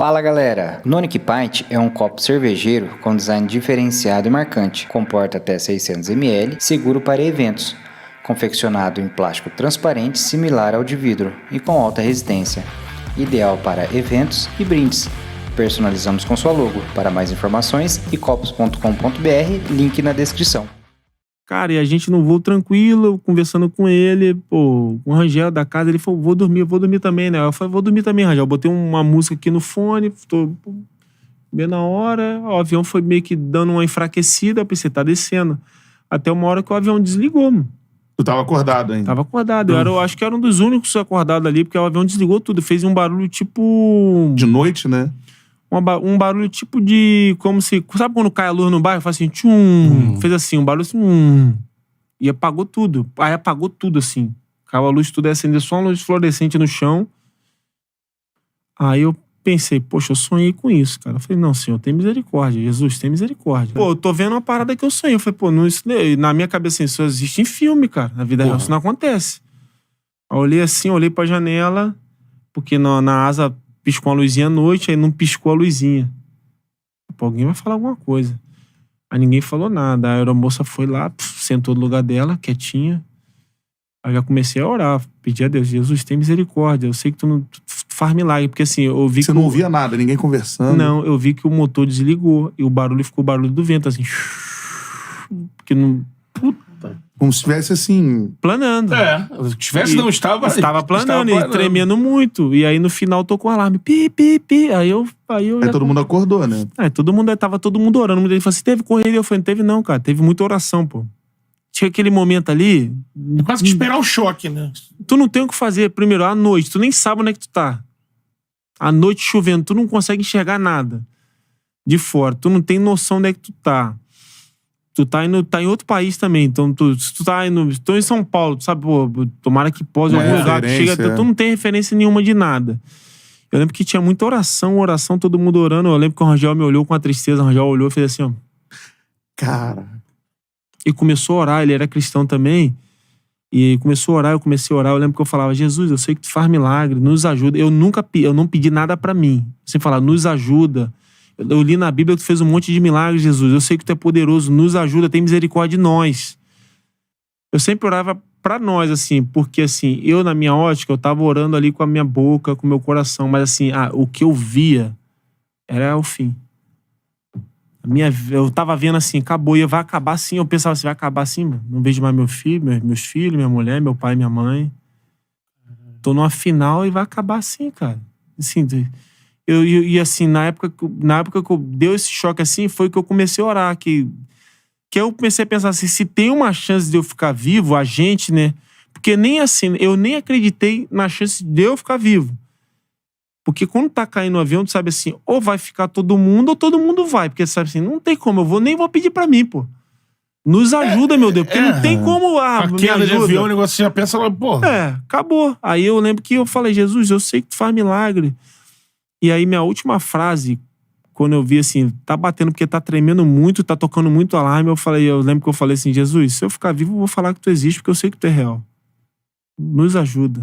Fala galera! Nonic Pint é um copo cervejeiro com design diferenciado e marcante, comporta até 600 ml, seguro para eventos, confeccionado em plástico transparente similar ao de vidro e com alta resistência, ideal para eventos e brindes. Personalizamos com sua logo. Para mais informações, icopos.com.br, link na descrição. Cara, e a gente no voo tranquilo, conversando com ele, com o Rangel da casa, ele falou, vou dormir também, né? Eu falei, vou dormir também, Rangel. Eu botei uma música aqui no fone, tô bem na hora, o avião foi meio que dando uma enfraquecida, eu pensei, tá descendo. Até uma hora que o avião desligou, mano. Tu tava acordado ainda? Tava acordado. Eu acho que era um dos únicos acordados ali, porque o avião desligou tudo. Fez um barulho tipo... De noite, né? Um barulho tipo de... Como se... Sabe quando cai a luz no bairro? Faz assim... Tchum. Fez assim, um barulho assim... E apagou tudo. Aí apagou tudo assim. Caiu a luz, tudo ia acender só uma luz fluorescente no chão. Aí eu pensei, poxa, eu sonhei com isso, cara. Eu falei, não, Senhor, tem misericórdia. Jesus, tem misericórdia. Pô, eu tô vendo uma parada que eu sonhei. Eu falei, pô, não, isso, na minha cabeça isso existe em filme, cara. Na vida real isso não acontece. Aí eu olhei assim, olhei pra janela, porque na asa piscou uma luzinha à noite, aí não piscou a luzinha. Pô, alguém vai falar alguma coisa. Aí ninguém falou nada. A aeromoça foi lá, sentou no lugar dela, quietinha. Aí eu já comecei a orar, pedir a Deus, Jesus, tem misericórdia. Eu sei que tu faz milagre, porque assim, eu vi Você que... não ouvia nada, ninguém conversando? Não, eu vi que o motor desligou e o barulho ficou o barulho do vento, assim. Porque não... Como se estivesse assim... Planando. Se tivesse, não estava... Estava planando e tremendo muito. E aí no final tocou o alarme. Pi, pi, pi. Aí todo mundo acordou, né? Tava todo mundo orando. Ele falou assim, teve correria? Eu falei, não teve não, cara. Teve muita oração, pô. Tinha aquele momento ali... Quase que esperar o choque, né? Tu não tem o que fazer. Primeiro, à noite. Tu nem sabe onde é que tu tá. À noite chovendo. Tu não consegue enxergar nada de fora. Tu não tem noção onde é que tu tá. Tu tá em outro país também. Então, se tu tá indo... Tô em São Paulo, tu sabe? Pô, tomara que pose em algum lugar. Tu chega, tu não tem referência nenhuma de nada. Eu lembro que tinha muita oração, todo mundo orando. Eu lembro que o Rangel me olhou com a tristeza. O Rangel olhou e fez assim, ó. Cara... E começou a orar, ele era cristão também. E começou a orar, eu comecei a orar. Eu lembro que eu falava, Jesus, eu sei que tu faz milagre, nos ajuda. Eu não pedi nada pra mim. Você fala, nos ajuda. Eu li na Bíblia que tu fez um monte de milagres, Jesus. Eu sei que tu é poderoso, nos ajuda, tem misericórdia de nós. Eu sempre orava pra nós, assim, porque assim, eu na minha ótica, eu tava orando ali com a minha boca, com o meu coração, mas assim, o que eu via era o fim. Eu tava vendo assim, acabou, e vai acabar assim. Eu pensava assim, vai acabar assim, mano. Não vejo mais meus filhos, minha mulher, meu pai, minha mãe. Tô numa final e vai acabar assim, cara. Assim, e assim, na época que eu deu esse choque assim, foi que eu comecei a orar, que eu comecei a pensar assim, se tem uma chance de eu ficar vivo, a gente, né? Porque nem assim, eu nem acreditei na chance de eu ficar vivo. Porque quando tá caindo o avião, tu sabe assim, ou vai ficar todo mundo, ou todo mundo vai. Porque sabe assim, não tem como, nem vou pedir pra mim, pô. Nos ajuda, meu Deus. Porque não tem como, a queda de avião, o negócio você já pensa, pô. Acabou. Aí eu lembro que eu falei, Jesus, eu sei que tu faz milagre. E aí minha última frase, quando eu vi assim, tá batendo porque tá tremendo muito, tá tocando muito alarme, eu lembro que eu falei assim, Jesus, se eu ficar vivo, eu vou falar que tu existe, porque eu sei que tu é real. Nos ajuda.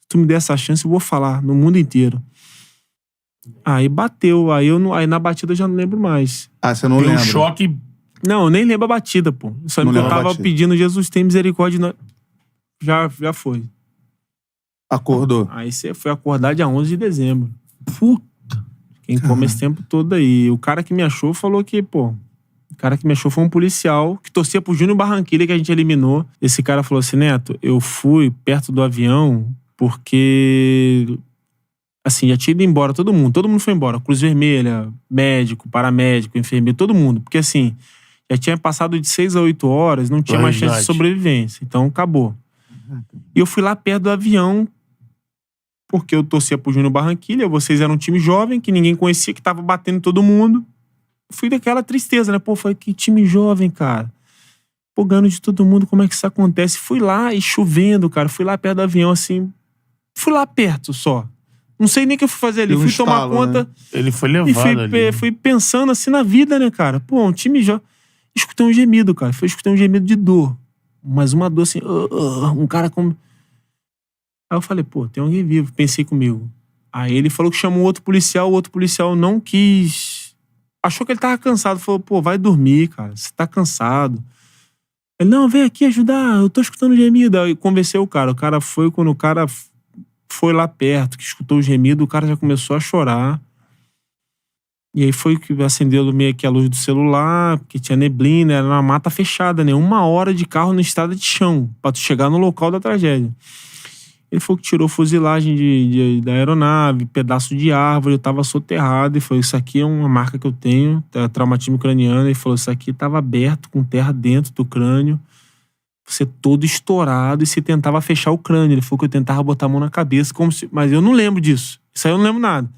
Se tu me der essa chance, eu vou falar no mundo inteiro. Aí bateu, aí na batida eu já não lembro mais. Você não lembra? Um choque... Não, eu nem lembro a batida, pô. Só que eu tava pedindo, Jesus, tem misericórdia. Já foi. Acordou. Aí você foi acordar dia 11 de dezembro. Puta. Quem come esse tempo todo aí. O cara que me achou falou que, pô... O cara que me achou foi um policial que torcia pro Júnior Barranquilla, que a gente eliminou. Esse cara falou assim, Neto, eu fui perto do avião porque... Assim, já tinha ido embora todo mundo foi embora. Cruz Vermelha, médico, paramédico, enfermeiro, todo mundo. Porque assim, já tinha passado de 6 a 8 horas, não tinha mais chance de sobrevivência. Então, acabou. E eu fui lá perto do avião, porque eu torcia pro Júnior Barranquilla, vocês eram um time jovem, que ninguém conhecia, que tava batendo todo mundo. Fui daquela tristeza, né? Pô, foi que time jovem, cara. Pô, ganhando de todo mundo, como é que isso acontece? Fui lá e chovendo, cara. Fui lá perto do avião, assim. Fui lá perto só. Não sei nem o que eu fui fazer ali. Fui tomar conta. Né? Ele foi levado e fui pensando assim na vida, né, cara? Pô, um time já... Escutei um gemido, cara. Escutei um gemido de dor. Mas uma dor assim... um cara como... Aí eu falei, pô, tem alguém vivo. Pensei comigo. Aí ele falou que chamou outro policial, o outro policial não quis. Achou que ele tava cansado. Falou, pô, vai dormir, cara. Você tá cansado. Ele, não, vem aqui ajudar, eu tô escutando gemido. Aí convenceu o cara. O cara foi, quando o cara foi lá perto, que escutou o gemido, o cara já começou a chorar. E aí foi que acendeu meio que a luz do celular, porque tinha neblina, era uma mata fechada, né? 1 hora de carro na estrada de chão, pra tu chegar no local da tragédia. Ele falou que tirou fuzilagem da aeronave, pedaço de árvore, eu tava soterrado. E falou, isso aqui é uma marca que eu tenho, traumatismo craniano. Ele falou, isso aqui tava aberto, com terra dentro do crânio. Você todo estourado e você tentava fechar o crânio. Ele falou que eu tentava botar a mão na cabeça, mas eu não lembro disso. Isso aí eu não lembro nada.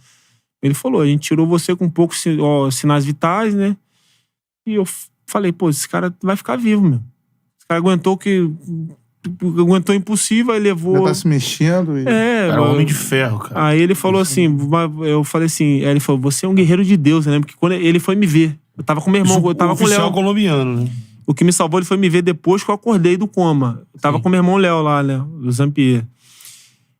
Ele falou, a gente tirou você com poucos sinais vitais, né? E eu falei, pô, esse cara vai ficar vivo, meu. Esse cara aguentou impossível, aí levou... Já tá se mexendo e... Era um homem de ferro, cara. Aí ele falou assim, eu falei assim, aí ele falou, você é um guerreiro de Deus, né? Porque quando ele foi me ver, eu tava com meu irmão, eu tava com o Léo. Oficial colombiano, né? O que me salvou, ele foi me ver depois que eu acordei do coma. Eu tava com meu irmão Léo lá, né? Do Zampier.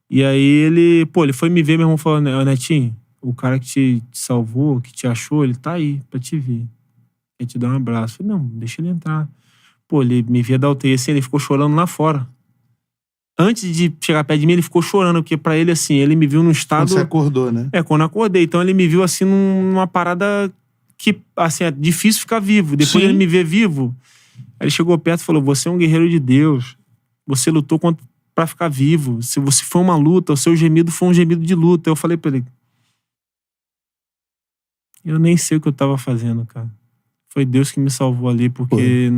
E aí ele foi me ver, meu irmão falou, Netinho, o cara que te salvou, que te achou, ele tá aí pra te ver. Quer te dar um abraço. Eu falei, não, deixa ele entrar. Pô, ele me via da UTI assim, ele ficou chorando lá fora. Antes de chegar perto de mim, ele ficou chorando, porque pra ele, assim, ele me viu num estado... Quando você acordou, né? Quando eu acordei. Então ele me viu, assim, numa parada que, assim, é difícil ficar vivo. Depois ele me vê vivo. Aí ele chegou perto e falou, você é um guerreiro de Deus. Você lutou pra ficar vivo. Se você foi uma luta, o seu gemido foi um gemido de luta. Eu falei pra ele... Eu nem sei o que eu tava fazendo, cara. Foi Deus que me salvou ali, porque...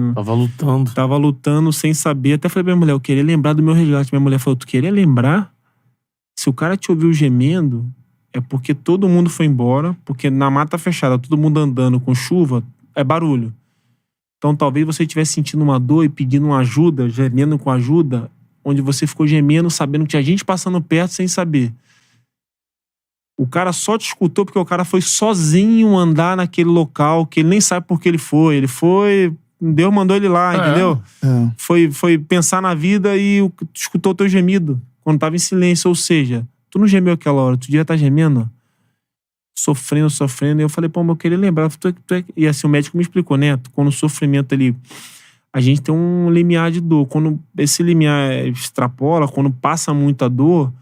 Tava lutando sem saber. Até falei pra minha mulher, eu queria lembrar do meu resgate. Minha mulher falou, tu queria lembrar? Se o cara te ouviu gemendo, é porque todo mundo foi embora, porque na mata fechada, todo mundo andando com chuva, é barulho. Então talvez você estivesse sentindo uma dor e pedindo uma ajuda, gemendo com ajuda, onde você ficou gemendo, sabendo que tinha gente passando perto sem saber. O cara só te escutou porque o cara foi sozinho andar naquele local, que ele nem sabe por que ele foi. Ele foi... Deus mandou ele lá, entendeu? Foi pensar na vida e escutou o teu gemido quando tava em silêncio. Ou seja, tu não gemeu aquela hora, tu devia estar gemendo, sofrendo. E eu falei, pô, mas eu queria lembrar. E assim, o médico me explicou, né? Quando o sofrimento ali... A gente tem um limiar de dor. Quando esse limiar extrapola, quando passa muita dor,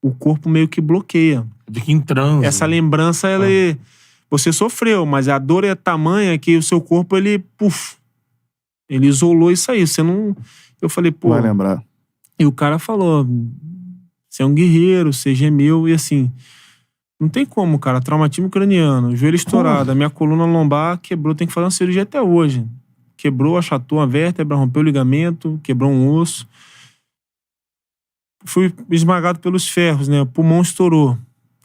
o corpo meio que bloqueia. Fica em transe. Essa lembrança, ela você sofreu, mas a dor é tamanha que o seu corpo, ele ele isolou isso aí. Você não... Eu falei, pô... Vai lembrar. E o cara falou, você é um guerreiro, você gemeu, e assim... Não tem como, cara. Traumatismo craniano, joelho estourado, a minha coluna lombar quebrou, tem que fazer uma cirurgia até hoje. Quebrou, achatou uma vértebra, rompeu o ligamento, quebrou um osso. Fui esmagado pelos ferros, né? O pulmão estourou.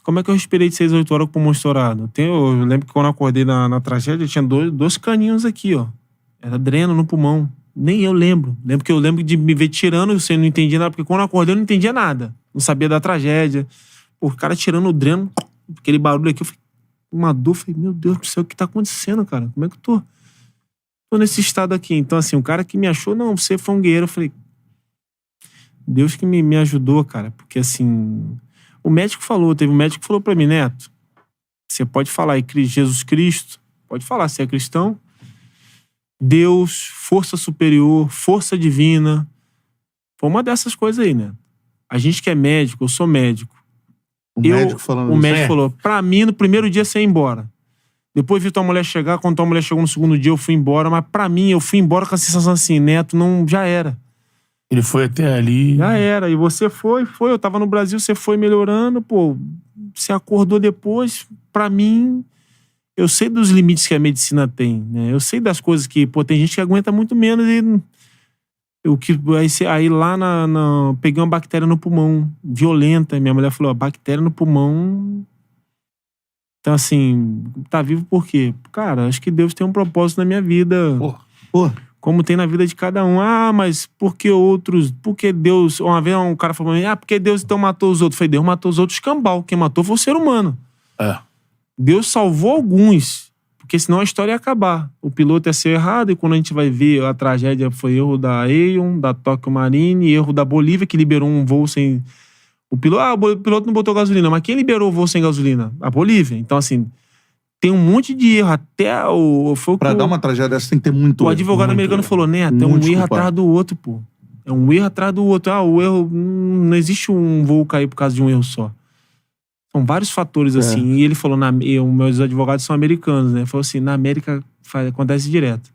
Como é que eu respirei de 6 a 8 horas com o pulmão estourado? Eu lembro que quando eu acordei na tragédia, tinha dois caninhos aqui, ó. Era dreno no pulmão. Nem eu lembro. Eu lembro de me ver tirando, você não entendia nada, porque quando eu acordei eu não entendia nada. Não sabia da tragédia. Pô, o cara tirando o dreno, aquele barulho aqui, eu fiquei uma dor, falei, meu Deus do céu, o que tá acontecendo, cara? Como é que eu tô nesse estado aqui? Então, assim, o cara que me achou, não, você foi um guerreiro. Eu falei, Deus que me ajudou, cara, porque assim... Teve um médico que falou pra mim, Neto, você pode falar aí Jesus Cristo, pode falar, você é cristão, Deus, força superior, força divina, foi uma dessas coisas aí, né? A gente que é médico, eu sou médico. O médico falando O médico falou, pra mim, no primeiro dia você ia embora. Depois vi tua mulher chegar, quando tua mulher chegou no segundo dia, eu fui embora, mas pra mim, eu fui embora com a sensação assim, Neto, não, já era. Ele foi até ali. Já era. E você foi. Eu tava no Brasil, você foi melhorando, pô. Você acordou depois. Pra mim, eu sei dos limites que a medicina tem, né? Eu sei das coisas que, pô, tem gente que aguenta muito menos e... Aí lá peguei uma bactéria no pulmão, violenta. Minha mulher falou, bactéria no pulmão... Então, assim, tá vivo por quê? Cara, acho que Deus tem um propósito na minha vida. Pô. Como tem na vida de cada um. Ah, mas por que outros? Por que Deus... Uma vez um cara falou pra mim, porque Deus então matou os outros? Eu falei, Deus matou os outros cambal. Quem matou foi o ser humano. Deus salvou alguns, porque senão a história ia acabar. O piloto ia ser errado, e quando a gente vai ver a tragédia, foi erro da Aeon, da Tokyo Marine, erro da Bolívia, que liberou um voo sem... O piloto não botou gasolina, mas quem liberou o voo sem gasolina? A Bolívia. Então, assim, tem um monte de erro. Até Pra dar uma tragédia dessa tem que ter muito erro. O advogado americano falou, Neto, é um erro atrás do outro, pô. É um erro atrás do outro. O erro... Não existe um voo cair por causa de um erro só. São vários fatores, assim. E ele falou, meus advogados são americanos, né? Ele falou assim, na América acontece direto.